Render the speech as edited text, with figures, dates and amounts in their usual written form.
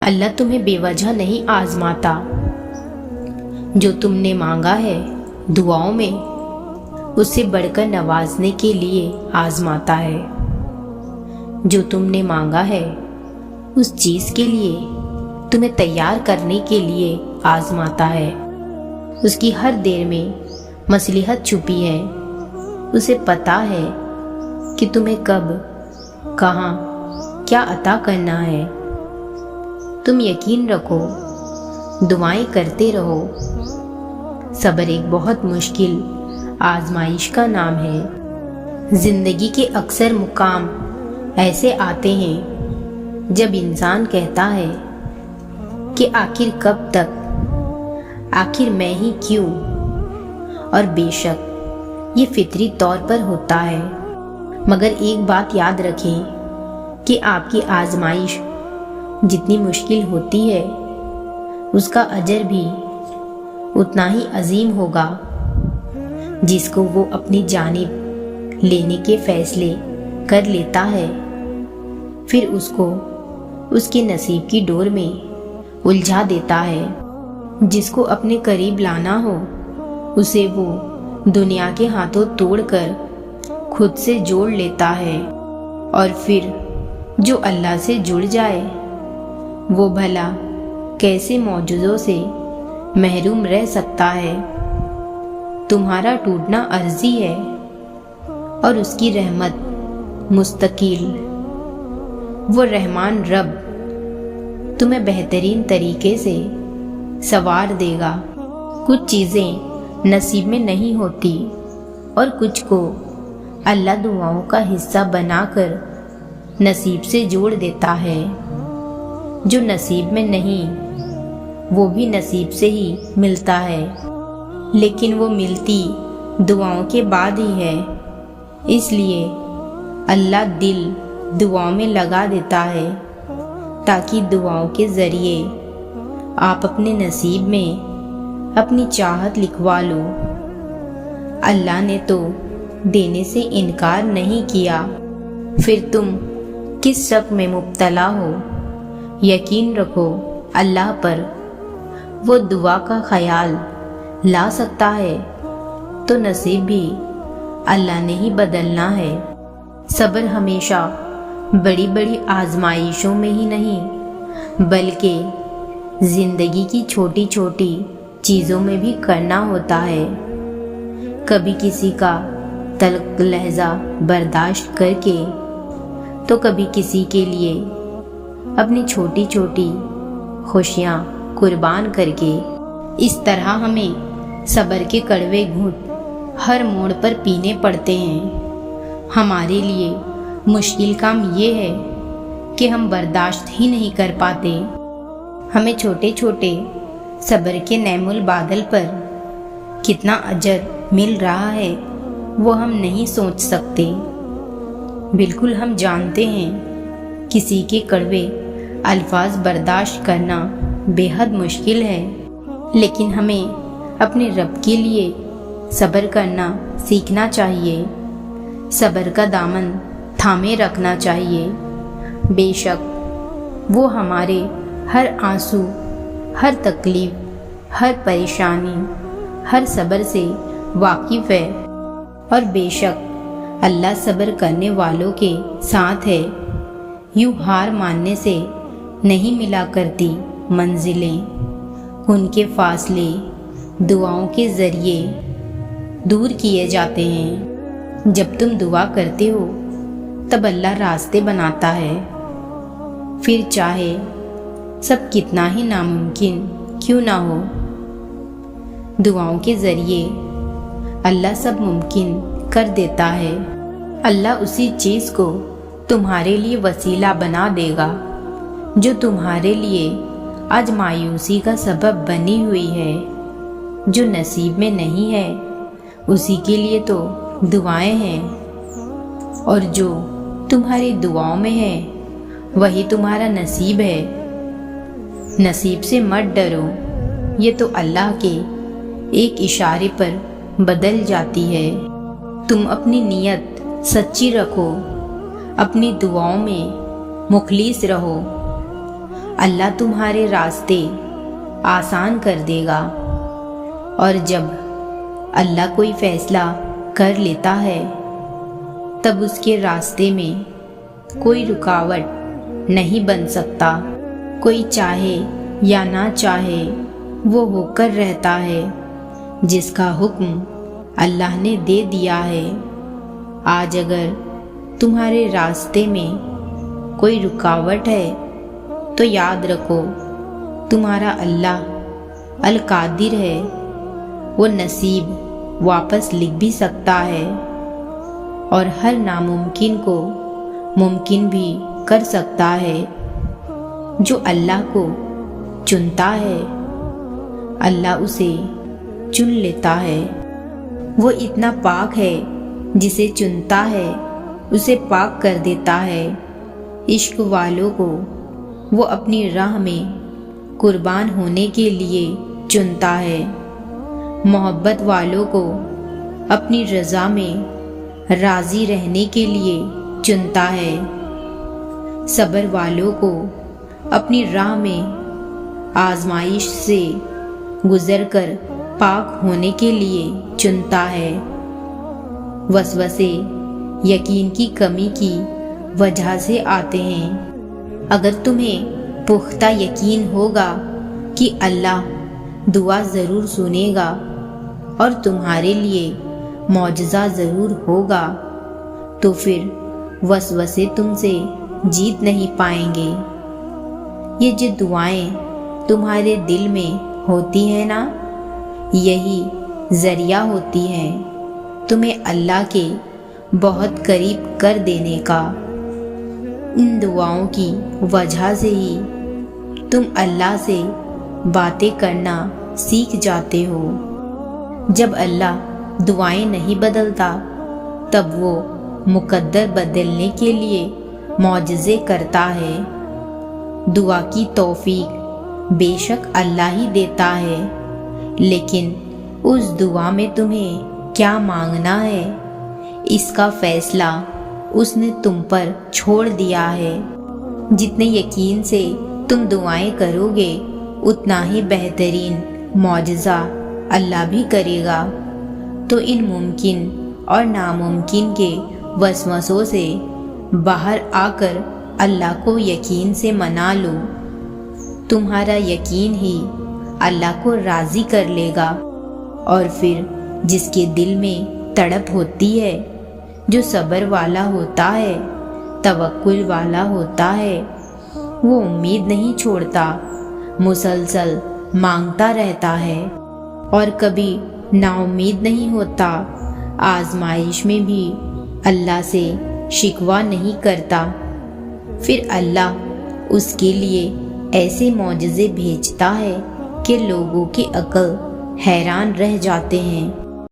اللہ تمہیں بے وجہ نہیں آزماتا۔ جو تم نے مانگا ہے دعاؤں میں، اس سے بڑھ کر نوازنے کے لیے آزماتا ہے۔ جو تم نے مانگا ہے اس چیز کے لیے تمہیں تیار کرنے کے لیے آزماتا ہے۔ اس کی ہر دیر میں مصلحت چھپی ہے۔ اسے پتہ ہے کہ تمہیں کب، کہاں، کیا عطا کرنا ہے۔ تم یقین رکھو، دعائیں کرتے رہو۔ صبر ایک بہت مشکل آزمائش کا نام ہے۔ زندگی کے اکثر مقام ایسے آتے ہیں جب انسان کہتا ہے کہ آخر کب تک، آخر میں ہی کیوں؟ اور بے شک یہ فطری طور پر ہوتا ہے، مگر ایک بات یاد رکھیں کہ آپ کی آزمائش جتنی مشکل ہوتی ہے اس کا اجر بھی اتنا ہی عظیم ہوگا۔ جس کو وہ اپنی جانب لینے کے فیصلے کر لیتا ہے، پھر اس کو اس کے نصیب کی ڈور میں الجھا دیتا ہے۔ جس کو اپنے قریب لانا ہو اسے وہ دنیا کے ہاتھوں توڑ کر خود سے جوڑ لیتا ہے، اور پھر جو اللہ سے جڑ جائے وہ بھلا کیسے معجزوں سے محروم رہ سکتا ہے۔ تمہارا ٹوٹنا عارضی ہے اور اس کی رحمت مستقل۔ وہ رحمان رب تمہیں بہترین طریقے سے سنوار دے گا۔ کچھ چیزیں نصیب میں نہیں ہوتی اور کچھ کو اللہ دعاؤں کا حصہ بنا کر نصیب سے جوڑ دیتا ہے۔ جو نصیب میں نہیں وہ بھی نصیب سے ہی ملتا ہے، لیکن وہ ملتی دعاؤں کے بعد ہی ہے۔ اس لیے اللہ دل دعاؤں میں لگا دیتا ہے تاکہ دعاؤں کے ذریعے آپ اپنے نصیب میں اپنی چاہت لکھوا لو۔ اللہ نے تو دینے سے انکار نہیں کیا، پھر تم کس شک میں مبتلا ہو؟ یقین رکھو اللہ پر۔ وہ دعا کا خیال لا سکتا ہے تو نصیب بھی اللہ نے ہی بدلنا ہے۔ صبر ہمیشہ بڑی بڑی آزمائشوں میں ہی نہیں بلکہ زندگی کی چھوٹی چھوٹی چیزوں میں بھی کرنا ہوتا ہے۔ کبھی کسی کا تلخ لہجہ برداشت کر کے تو کبھی کسی کے لیے اپنی چھوٹی چھوٹی خوشیاں قربان کر کے۔ اس طرح ہمیں صبر کے کڑوے گھونٹ ہر موڑ پر پینے پڑتے ہیں۔ ہمارے لیے مشکل کام یہ ہے کہ ہم برداشت ہی نہیں کر پاتے۔ ہمیں چھوٹے چھوٹے صبر کے نعم البادل پر کتنا اجر مل رہا ہے وہ ہم نہیں سوچ سکتے۔ بالکل ہم جانتے ہیں کسی کے کڑوے الفاظ برداشت کرنا بے حد مشکل ہے، لیکن ہمیں اپنے رب کے لیے صبر کرنا سیکھنا چاہیے۔ صبر کا دامن تھامے رکھنا چاہیے۔ بے شک وہ ہمارے ہر آنسو، ہر تکلیف، ہر پریشانی، ہر صبر سے واقف ہے، اور بے شک اللہ صبر کرنے والوں کے ساتھ ہے۔ یوں ہار ماننے سے نہیں ملا کرتی منزلیں، ان کے فاصلے دعاؤں کے ذریعے دور کیے جاتے ہیں۔ جب تم دعا کرتے ہو تب اللہ راستے بناتا ہے، پھر چاہے سب کتنا ہی ناممکن کیوں نہ ہو۔ دعاؤں کے ذریعے اللہ سب ممکن کر دیتا ہے۔ اللہ اسی چیز کو تمہارے لیے وسیلہ بنا دے گا جو تمہارے لیے آج مایوسی کا سبب بنی ہوئی ہے۔ جو نصیب میں نہیں ہے اسی کے لیے تو دعائیں ہیں، اور جو تمہاری دعاؤں میں ہے وہی تمہارا نصیب ہے۔ نصیب سے مت ڈرو، یہ تو اللہ کے ایک اشارے پر بدل جاتی ہے۔ تم اپنی نیت سچی رکھو، اپنی دعاؤں میں مخلص رہو۔ اللہ تمہارے راستے آسان کر دے گا، اور جب اللہ کوئی فیصلہ کر لیتا ہے تب اس کے راستے میں کوئی رکاوٹ نہیں بن سکتا۔ کوئی چاہے یا نہ چاہے وہ ہو کر رہتا ہے جس کا حکم اللہ نے دے دیا ہے۔ آج اگر تمہارے راستے میں کوئی رکاوٹ ہے تو یاد رکھو تمہارا اللہ القادر ہے، وہ نصیب واپس لکھ بھی سکتا ہے اور ہر ناممکن کو ممکن بھی کر سکتا ہے۔ جو اللہ کو چنتا ہے اللہ اسے چن لیتا ہے۔ وہ اتنا پاک ہے، جسے چنتا ہے اسے پاک کر دیتا ہے۔ عشق والوں کو وہ اپنی راہ میں قربان ہونے کے لیے چنتا ہے، محبت والوں کو اپنی رضا میں راضی رہنے کے لیے چنتا ہے، صبر والوں کو اپنی راہ میں آزمائش سے گزر کر پاک ہونے کے لیے چنتا ہے۔ وسوسے یقین کی کمی کی وجہ سے آتے ہیں۔ اگر تمہیں پختہ یقین ہوگا کہ اللہ دعا ضرور سنے گا اور تمہارے لیے معجزہ ضرور ہوگا تو پھر وسوسے تم سے جیت نہیں پائیں گے۔ یہ جو دعائیں تمہارے دل میں ہوتی ہیں نا، یہی ذریعہ ہوتی ہیں تمہیں اللہ کے بہت قریب کر دینے کا۔ ان دعاؤں کی وجہ سے ہی تم اللہ سے باتیں کرنا سیکھ جاتے ہو۔ جب اللہ دعائیں نہیں بدلتا تب وہ مقدر بدلنے کے لیے معجزے کرتا ہے۔ دعا کی توفیق بے شک اللہ ہی دیتا ہے، لیکن اس دعا میں تمہیں کیا مانگنا ہے اس کا فیصلہ اس نے تم پر چھوڑ دیا ہے۔ جتنے یقین سے تم دعائیں کرو گے اتنا ہی بہترین معجزہ اللہ بھی کرے گا۔ تو ان ممکن اور ناممکن کے وسوسوں سے باہر آ کر اللہ کو یقین سے منا لو۔ تمہارا یقین ہی اللہ کو راضی کر لے گا، اور پھر جس کے دل میں تڑپ ہوتی ہے، جو صبر والا ہوتا ہے، توکل والا ہوتا ہے، وہ امید نہیں چھوڑتا، مسلسل مانگتا رہتا ہے اور کبھی نا امید نہیں ہوتا، آزمائش میں بھی اللہ سے شکوہ نہیں کرتا، پھر اللہ اس کے لیے ایسے معجزے بھیجتا ہے کہ لوگوں کی عقل حیران رہ جاتے ہیں۔